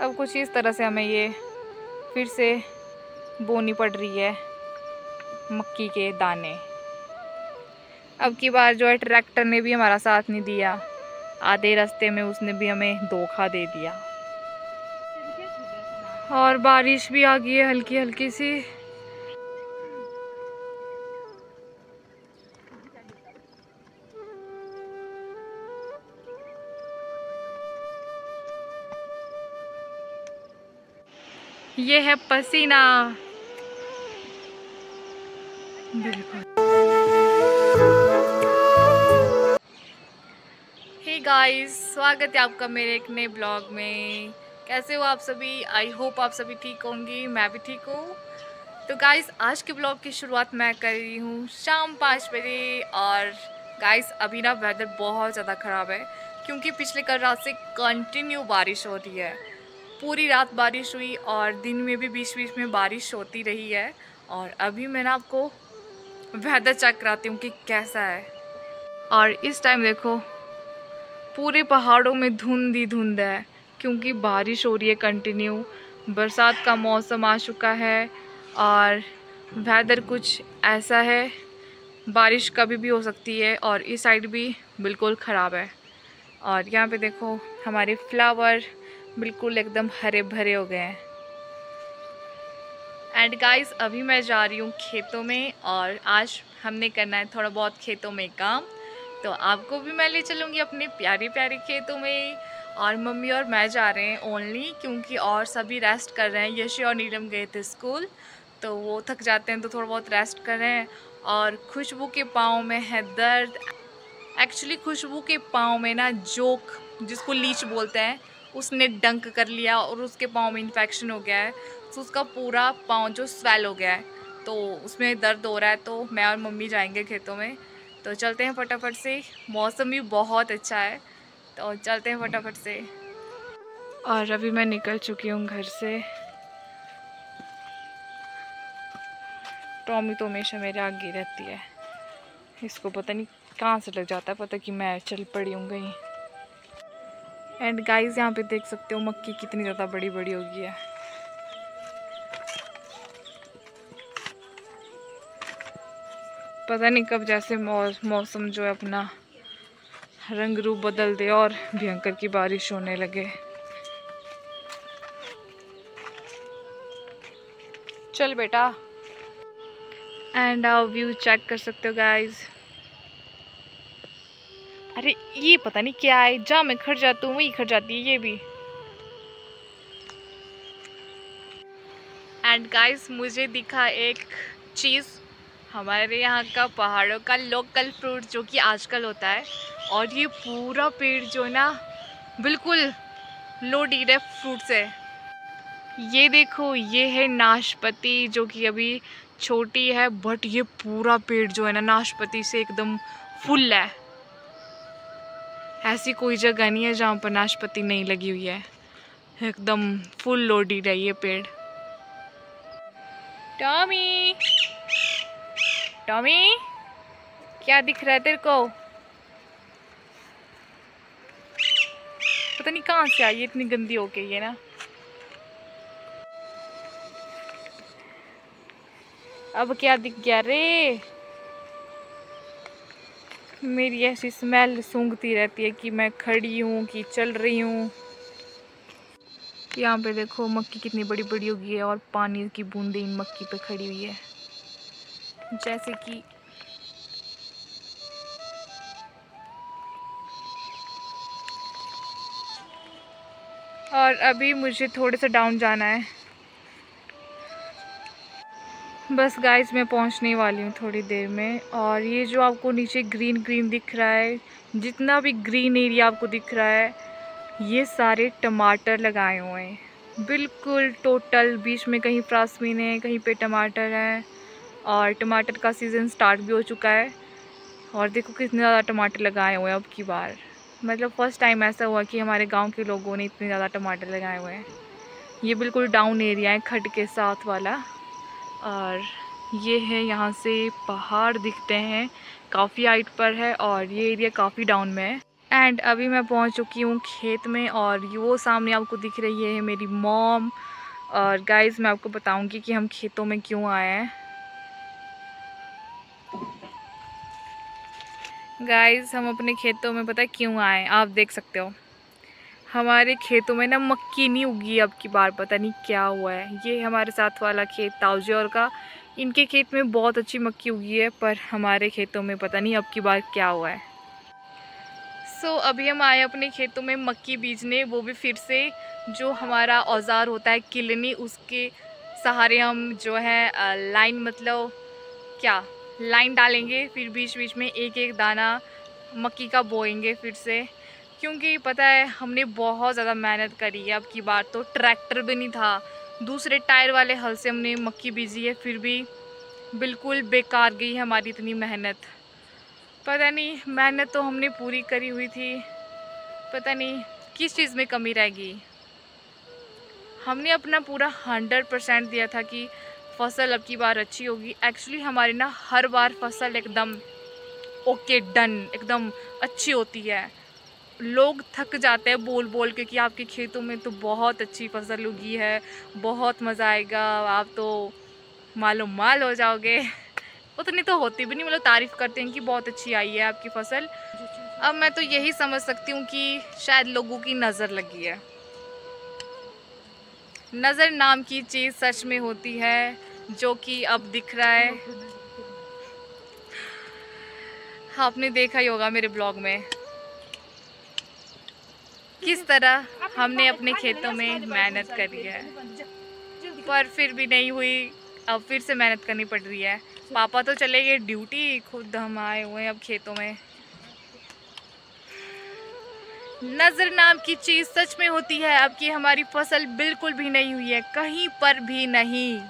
अब कुछ इस तरह से हमें ये फिर से बोनी पड़ रही है मक्की के दाने। अब की बार जो है ट्रैक्टर ने भी हमारा साथ नहीं दिया, आधे रास्ते में उसने भी हमें धोखा दे दिया। और बारिश भी आ गई है हल्की हल्की सी। ये है पसीना बिल्कुल। हे गाइस, स्वागत है आपका मेरे एक नए ब्लॉग में। कैसे हो आप सभी? आई होप आप सभी ठीक होंगी, मैं भी ठीक हूँ। तो गाइस, आज के ब्लॉग की शुरुआत मैं कर रही हूँ शाम 5 बजे। और गाइस, अभी ना वेदर बहुत ज़्यादा ख़राब है क्योंकि पिछले कल रात से कंटिन्यू बारिश हो रही है। पूरी रात बारिश हुई और दिन में भी बीच बीच में बारिश होती रही है। और अभी मैं ना आपको वेदर चेक कराती हूँ कि कैसा है। और इस टाइम देखो, पूरे पहाड़ों में धुंध ही धुंध है क्योंकि बारिश हो रही है कंटिन्यू। बरसात का मौसम आ चुका है और वेदर कुछ ऐसा है, बारिश कभी भी हो सकती है। और इस साइड भी बिल्कुल ख़राब है। और यहाँ पे देखो, हमारे फ्लावर बिल्कुल एकदम हरे भरे हो गए हैं। एंड गाइस, अभी मैं जा रही हूँ खेतों में और आज हमने करना है थोड़ा बहुत खेतों में काम। तो आपको भी मैं ले चलूँगी अपने प्यारे प्यारे खेतों में। और मम्मी और मैं जा रहे हैं ओनली, क्योंकि और सभी रेस्ट कर रहे हैं। यशी और नीलम गए थे स्कूल, तो वो थक जाते हैं तो थोड़ा बहुत रेस्ट कर रहे हैं। और खुशबू के पाँव में है दर्द। एक्चुअली खुशबू के पाँव में ना जोक, जिसको लीच बोलते हैं, उसने डंक कर लिया और उसके पाँव में इन्फेक्शन हो गया है। तो उसका पूरा पाँव जो स्वेल हो गया है, तो उसमें दर्द हो रहा है। तो मैं और मम्मी जाएंगे खेतों में, तो चलते हैं फटाफट से। मौसम भी बहुत अच्छा है, तो चलते हैं फटाफट से। और अभी मैं निकल चुकी हूँ घर से। टॉमी तो हमेशा मेरे आगे रहती है, इसको पता नहीं कहाँ से लग जाता है पता कि मैं चल पड़ी हूँ कहीं। एंड गाइस, यहाँ पे देख सकते हो मक्की कितनी ज़्यादा बड़ी बड़ी हो गई है। पता नहीं कब जैसे मौसम जो है अपना रंग रूप बदल दे और भयंकर की बारिश होने लगे। चल बेटा। एंड आप व्यू चेक कर सकते हो गाइस। अरे ये पता नहीं क्या है, जहाँ मैं खड़ जाती हूँ वहीं खड़ जाती है ये भी। एंड गाइस, मुझे दिखा एक चीज़, हमारे यहाँ का पहाड़ों का लोकल फ्रूट जो कि आजकल होता है। और ये पूरा पेड़ जो है ना बिल्कुल लोडेड है फ्रूट से। ये देखो, ये है नाशपाती जो कि अभी छोटी है, बट ये पूरा पेड़ जो है ना नाशपाती से एकदम फुल है। ऐसी कोई जगह नहीं है जहाँ पर नाशपाती नहीं लगी हुई है, एकदम फुल लोडेड है ये पेड़। टॉमी, टॉमी, क्या दिख रहा है तेरे को? पता नहीं कहाँ से आई, इतनी गंदी हो गई है ना। अब क्या दिख गया रे? मेरी ऐसी स्मेल सूंघती रहती है कि मैं खड़ी हूँ कि चल रही हूँ। यहाँ पे देखो मक्की कितनी बड़ी बड़ी हो गई है और पानी की बूंदें इन मक्की पे खड़ी हुई है, जैसे कि और अभी मुझे थोड़े से डाउन जाना है। बस गाइस, मैं पहुंचने वाली हूँ थोड़ी देर में। और ये जो आपको नीचे ग्रीन ग्रीन दिख रहा है, जितना भी ग्रीन एरिया आपको दिख रहा है, ये सारे टमाटर लगाए हुए हैं बिल्कुल टोटल। बीच में कहीं फ्रासमीन है, कहीं पे टमाटर है। और टमाटर का सीज़न स्टार्ट भी हो चुका है। और देखो कितने ज़्यादा टमाटर लगाए हुए हैं अब की बार। मतलब फ़र्स्ट टाइम ऐसा हुआ कि हमारे गांव के लोगों ने इतने ज़्यादा टमाटर लगाए हुए हैं। ये बिल्कुल डाउन एरिया है, खड्ड के साथ वाला। और ये है, यहाँ से पहाड़ दिखते हैं, काफ़ी हाइट पर है और ये एरिया काफ़ी डाउन में है। एंड अभी मैं पहुंच चुकी हूँ खेत में और वो सामने आपको दिख रही है मेरी मॉम। और गाइस मैं आपको बताऊंगी कि हम खेतों में क्यों आए हैं। गाइस हम अपने खेतों में पता है क्यों आए, आप देख सकते हो हमारे खेतों में ना मक्की नहीं उगी अब की बार, पता नहीं क्या हुआ है। ये हमारे साथ वाला खेत ताऊजी और का, इनके खेत में बहुत अच्छी मक्की उगी है, पर हमारे खेतों में पता नहीं अब की बार क्या हुआ है। अभी हम आए अपने खेतों में मक्की बीजने, वो भी फिर से जो हमारा औज़ार होता है किलनी, उसके सहारे हम जो है लाइन मतलब क्या लाइन डालेंगे, फिर बीच बीच में एक एक दाना मक्की का बोएंगे फिर से। क्योंकि पता है हमने बहुत ज़्यादा मेहनत करी है, अब की बार तो ट्रैक्टर भी नहीं था, दूसरे टायर वाले हल से हमने मक्की बीजी है, फिर भी बिल्कुल बेकार गई हमारी इतनी मेहनत। पता नहीं, मेहनत तो हमने पूरी करी हुई थी, पता नहीं किस चीज़ में कमी रह गई। हमने अपना पूरा 100% दिया था कि फसल अब की बार अच्छी होगी। एक्चुअली हमारी ना हर बार फसल एकदम ओके डन एकदम अच्छी होती है। लोग थक जाते हैं बोल बोल के कि आपके खेतों में तो बहुत अच्छी फसल उगी है, बहुत मज़ा आएगा, आप तो मालो माल हो जाओगे। उतनी तो होती भी नहीं, मतलब तारीफ़ करते हैं कि बहुत अच्छी आई है आपकी फसल। अब मैं तो यही समझ सकती हूँ कि शायद लोगों की नज़र लगी है। नज़र नाम की चीज़ सच में होती है, जो कि अब दिख रहा है। आपने देखा ही होगा मेरे ब्लॉग में किस तरह हमने अपने खेतों में मेहनत करी है, पर फिर भी नहीं हुई। अब फिर से मेहनत करनी पड़ रही है। पापा तो चले गए ड्यूटी, खुद हम आए हुए हैं अब खेतों में। नज़र नाम की चीज़ सच में होती है। अब की हमारी फसल बिल्कुल भी नहीं हुई है, कहीं पर भी नहीं।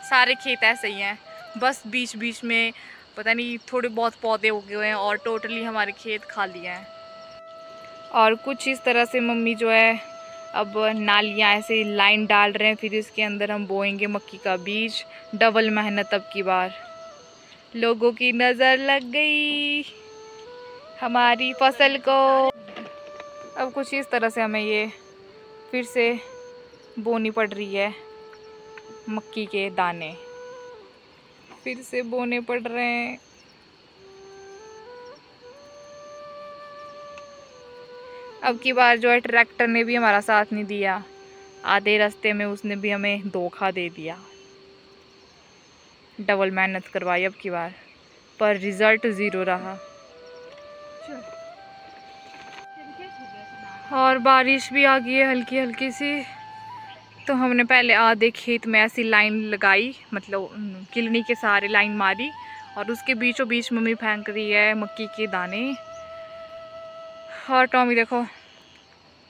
सारे खेत ऐसे ही हैं, बस बीच बीच में पता नहीं थोड़े बहुत पौधे उगे हुए हैं और टोटली हमारे खेत खाली हैं। और कुछ इस तरह से मम्मी जो है अब नालियाँ ऐसे लाइन डाल रहे हैं, फिर इसके अंदर हम बोएंगे मक्की का बीज। डबल मेहनत अब की बार। लोगों की नज़र लग गई हमारी फसल को। अब कुछ इस तरह से हमें ये फिर से बोनी पड़ रही है, मक्की के दाने फिर से बोने पड़ रहे हैं। अब की बार जो है ट्रैक्टर ने भी हमारा साथ नहीं दिया, आधे रास्ते में उसने भी हमें धोखा दे दिया। डबल मेहनत करवाई अब की बार, पर रिज़ल्ट ज़ीरो रहा। और बारिश भी आ गई है हल्की हल्की सी, तो हमने पहले आधे खेत में ऐसी लाइन लगाई, मतलब किलनी के सहारे लाइन मारी, और उसके बीचों बीच मम्मी फेंक रही है मक्की के दाने। और टॉमी देखो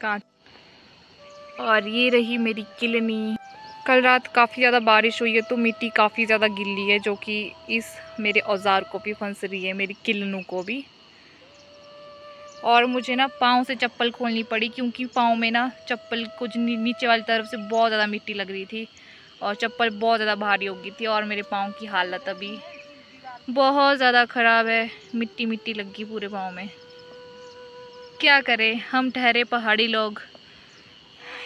कहाँ। और ये रही मेरी किलनी। कल रात काफ़ी ज़्यादा बारिश हुई है, तो मिट्टी काफ़ी ज़्यादा गिल्ली है, जो कि इस मेरे औजार को भी फंस रही है, मेरी किलनों को भी। और मुझे ना पाँव से चप्पल खोलनी पड़ी, क्योंकि पाँव में ना चप्पल कुछ नीचे वाली तरफ से बहुत ज़्यादा मिट्टी लग रही थी और चप्पल बहुत ज़्यादा भारी हो गई थी। और मेरे पाँव की हालत अभी बहुत ज़्यादा ख़राब है, मिट्टी मिट्टी लग गई पूरे पाँव में। क्या करें, हम ठहरे पहाड़ी लोग,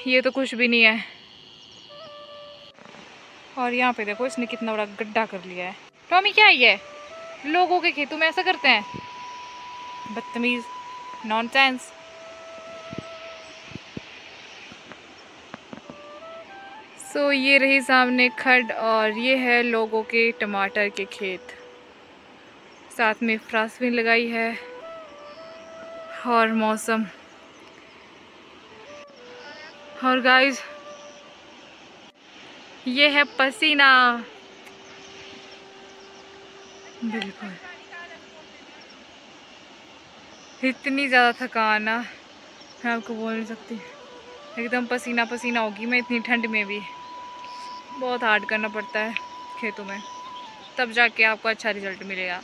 ये तो कुछ भी नहीं है। और यहाँ पे देखो इसने कितना बड़ा गड्ढा कर लिया है। टॉमी क्या है ये, लोगों के खेतों में ऐसा करते हैं, बदतमीज़, नॉनसेंस। ये रही सामने खड, और ये है लोगों के टमाटर के खेत, साथ में फ्रांसबीन लगाई है। और मौसम, और गाइस ये है पसीना, बिल्कुल इतनी ज़्यादा थकान ना मैं आपको बोल नहीं सकती। एकदम पसीना पसीना होगी मैं, इतनी ठंड में भी बहुत हार्ड करना पड़ता है खेतों में, तब जाके आपको अच्छा रिजल्ट मिलेगा।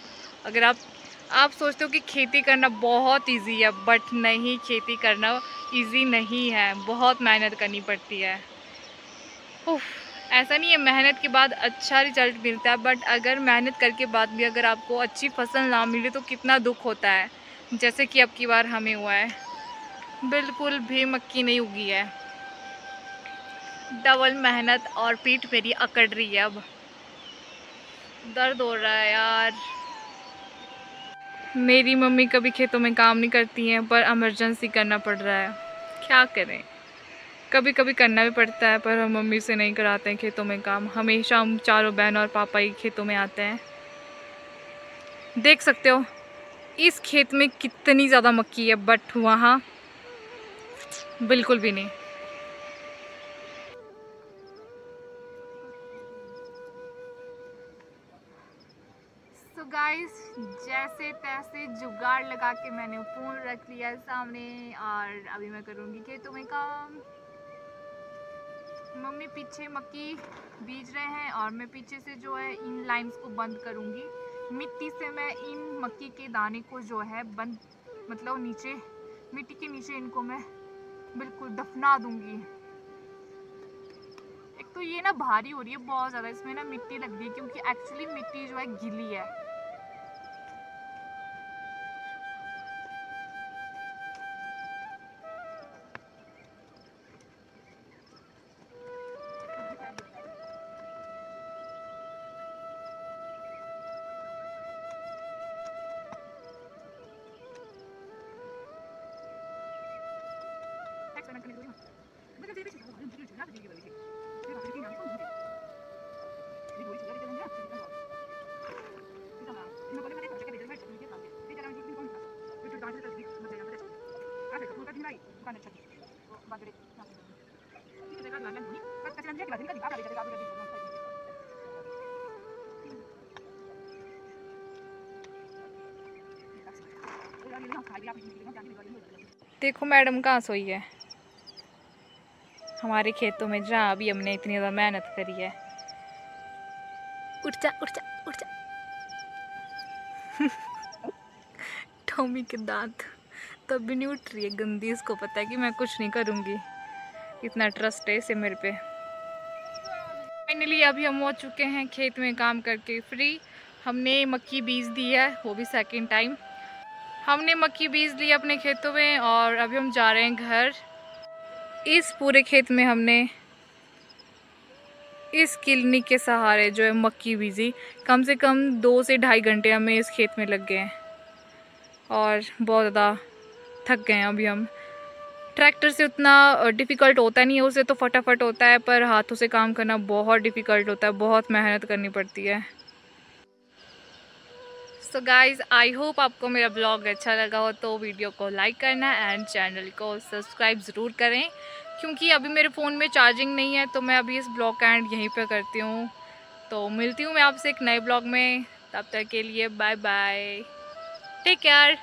अगर आप सोचते हो कि खेती करना बहुत इजी है, बट नहीं, खेती करना इजी नहीं है, बहुत मेहनत करनी पड़ती है। उफ, ऐसा नहीं है मेहनत के बाद अच्छा रिजल्ट मिलता है, बट अगर मेहनत करके बाद भी अगर आपको अच्छी फसल ना मिले तो कितना दुख होता है। जैसे कि अब की बार हमें हुआ है, बिल्कुल भी मक्की नहीं उगी है। डबल मेहनत और पीठ मेरी अकड़ रही है, अब दर्द हो रहा है यार। मेरी मम्मी कभी खेतों में काम नहीं करती हैं, पर इमरजेंसी करना पड़ रहा है, क्या करें। कभी कभी करना भी पड़ता है, पर हम मम्मी से नहीं कराते हैं खेतों में काम। हमेशा हम चारों बहन और पापा ही खेतों में आते हैं। देख सकते हो इस खेत में कितनी ज़्यादा मक्की है, बट वहाँ बिल्कुल भी नहीं। सो गाइस, जैसे तैसे जुगाड़ लगा के मैंने फोन रख लिया है सामने, और अभी मैं करूँगी खेतों में काम। मम्मी पीछे मक्की बीज रहे हैं और मैं पीछे से जो है इन लाइंस को बंद करूँगी। मिट्टी से मैं इन मक्की के दाने को जो है बंद, मतलब नीचे मिट्टी के नीचे इनको मैं बिल्कुल दफना दूँगी। एक तो ये ना भारी हो रही है बहुत ज़्यादा, इसमें ना मिट्टी लग रही है, क्योंकि एक्चुअली मिट्टी जो है गीली है। देखो मैडम कहाँ सोई है हमारे खेतों में, जहाँ अभी हमने इतनी ज़्यादा मेहनत करी है। उठ जा उठ जा उठ जा। टॉमी के दांत तब भी नहीं उठ रही है, गंदी। इसको पता है कि मैं कुछ नहीं करूँगी, इतना ट्रस्ट है इसे मेरे पे। फाइनली अभी हम हो चुके हैं खेत में काम करके फ्री। हमने मक्की बीज दी है, वो भी सेकंड टाइम हमने मक्की बीज ली अपने खेतों में, और अभी हम जा रहे हैं घर। इस पूरे खेत में हमने इस किलनी के सहारे जो है मक्की बीजी, कम से कम 2 से ढाई घंटे हमें इस खेत में लग गए हैं, और बहुत ज़्यादा थक गए हैं अभी हम। ट्रैक्टर से उतना डिफ़िकल्ट होता नहीं है, उसे तो फटाफट होता है, पर हाथों से काम करना बहुत डिफ़िकल्ट होता है, बहुत मेहनत करनी पड़ती है। सो गाइज़, आई होप आपको मेरा ब्लॉग अच्छा लगा हो तो वीडियो को लाइक करना एंड चैनल को सब्सक्राइब ज़रूर करें, क्योंकि अभी मेरे फ़ोन में चार्जिंग नहीं है, तो मैं अभी इस ब्लॉग का एंड यहीं पे करती हूँ। तो मिलती हूँ मैं आपसे एक नए ब्लॉग में, तब तक के लिए बाय बाय, टेक केयर।